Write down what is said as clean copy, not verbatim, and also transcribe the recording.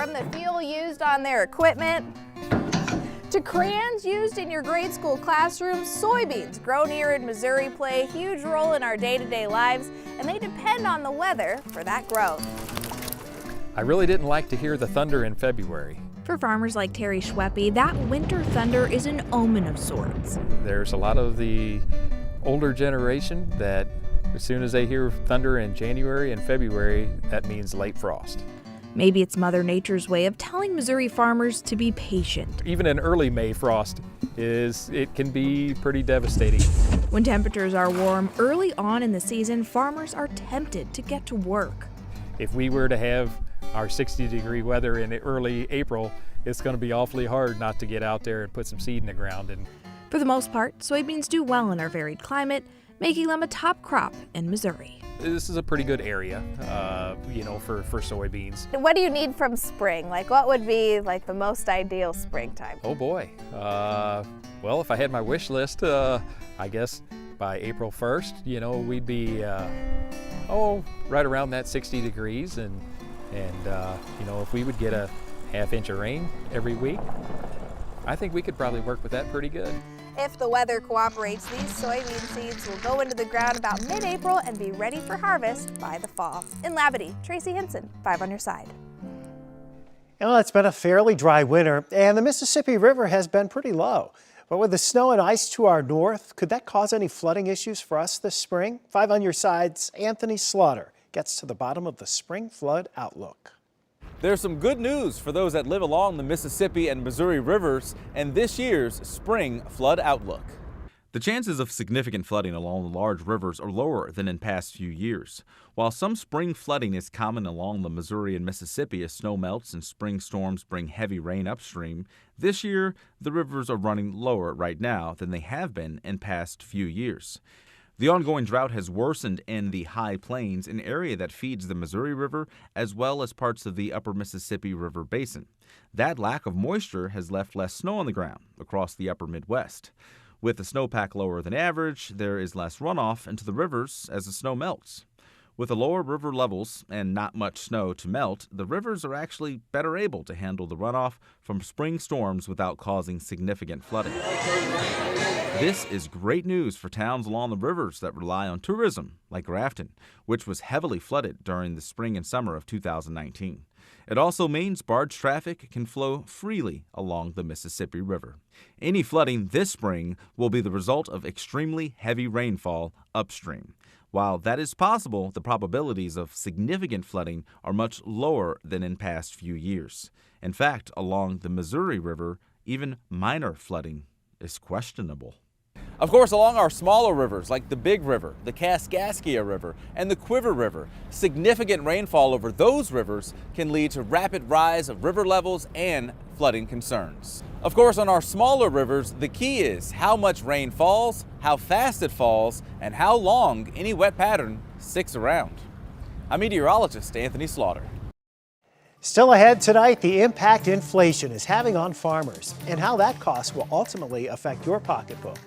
From the fuel used on their equipment to crayons used in your grade school classrooms, soybeans grown here in Missouri play a huge role in our day-to-day lives, and they depend on the weather for that growth. I really didn't like to hear the thunder in February. For farmers like Terry Schweppe, that winter thunder is an omen of sorts. There's a lot of the older generation that as soon as they hear thunder in January and February, that means late frost. Maybe it's Mother Nature's way of telling Missouri farmers to be patient. Even an early May frost it can be pretty devastating. When temperatures are warm early on in the season, farmers are tempted to get to work. If we were to have our 60-degree weather in early April, it's going to be awfully hard not to get out there and put some seed in the ground. And for the most part, soybeans do well in our varied climate, making them a top crop in Missouri. This is a pretty good area, for soybeans. What do you need from spring? Like, what would be like the most ideal springtime? Oh boy. Well, if I had my wish list, I guess by April 1st, we'd be right around that 60 degrees, and if we would get a ½ inch of rain every week, I think we could probably work with that pretty good. If the weather cooperates, these soybean seeds will go into the ground about mid-April and be ready for harvest by the fall. In Labadee, Tracy Hinson, 5 on your side. Well, it's been a fairly dry winter, and the Mississippi River has been pretty low. But with the snow and ice to our north, could that cause any flooding issues for us this spring? 5 on your side's Anthony Slaughter gets to the bottom of the spring flood outlook. There's some good news for those that live along the Mississippi and Missouri rivers and this year's spring flood outlook. The chances of significant flooding along the large rivers are lower than in past few years. While some spring flooding is common along the Missouri and Mississippi as snow melts and spring storms bring heavy rain upstream, this year the rivers are running lower right now than they have been in past few years. The ongoing drought has worsened in the high plains, an area that feeds the Missouri River, as well as parts of the upper Mississippi River basin. That lack of moisture has left less snow on the ground across the upper Midwest. With the snowpack lower than average, there is less runoff into the rivers as the snow melts. With the lower river levels and not much snow to melt, the rivers are actually better able to handle the runoff from spring storms without causing significant flooding. This is great news for towns along the rivers that rely on tourism, like Grafton, which was heavily flooded during the spring and summer of 2019. It also means barge traffic can flow freely along the Mississippi River. Any flooding this spring will be the result of extremely heavy rainfall upstream. While that is possible, the probabilities of significant flooding are much lower than in past few years. In fact, along the Missouri River, even minor flooding is questionable. Of course, along our smaller rivers like the Big River, the Kaskaskia River, and the Quiver River, significant rainfall over those rivers can lead to rapid rise of river levels and flooding concerns. Of course, on our smaller rivers, the key is how much rain falls, how fast it falls, and how long any wet pattern sticks around. I'm meteorologist Anthony Slaughter. Still ahead tonight, the impact inflation is having on farmers and how that cost will ultimately affect your pocketbook.